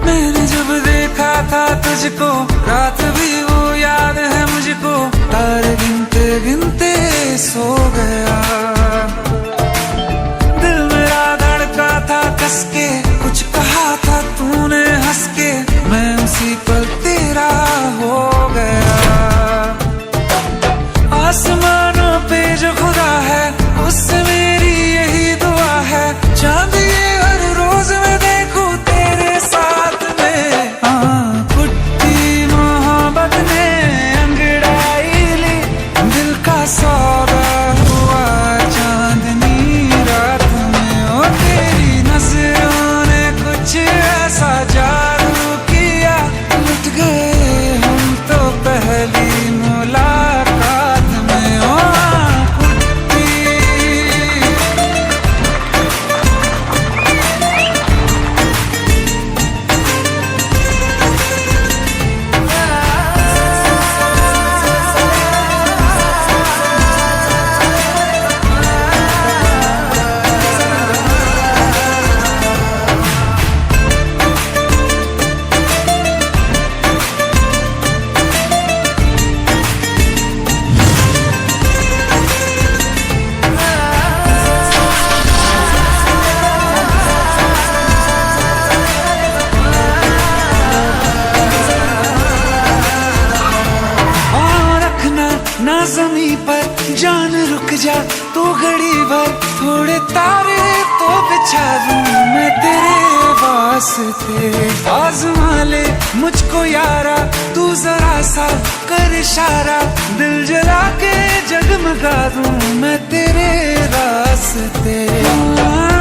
मैंने जब देखा था तुझको, रात भी वो याद है मुझको, तारे गिनते गिनते सो गया। दिल मेरा धड़का था कस के, कुछ कहा था तूने हंस के, मैं उसी पल तेरा हो गया। आसमानों पे जो खुदा है, उससे मेरी यही दुआ है, चांद ये हर रोज मैं देखूं तेरे साथ में। कुट्टी मोहब्बत ने अंगड़ाई ली, दिल का सौदा हुआ चांदनी रात में। ओ तेरी नजरों ने कुछ ऐसा जादू किया, लुट गए हम तो पहली मुलाकात में। ओ ना ज़मीं पर जान रुक जा तू घड़ी भर, थोड़े तारे तो बिछा दूं मैं तेरे वास्ते। आज़मा ले मुझको यारा, तू जरा सा कर इशारा, दिल जला के जगमगा दूं मैं तेरे रास्ते।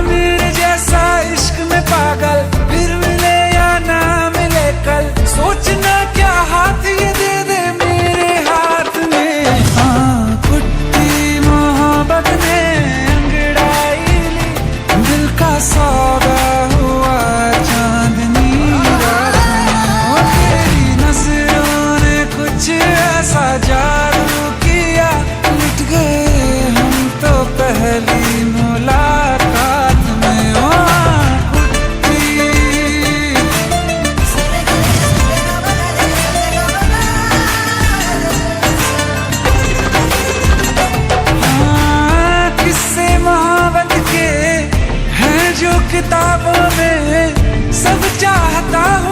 मेरे जैसा इश्क में पागल फिर मिले या ना मिले कल, सोचना क्या हाथ ये दे दे मेरे हाथ में। कुट्टी मोहब्बत ने अंगड़ाई ली, दिल का सौदा हुआ चांदनी रात में। ओ तेरी नजरों ने कुछ ऐसा जादू किया, लुट गए हम तो पहली मुलाकात में। ओ किताबों में सब चाहता हूँ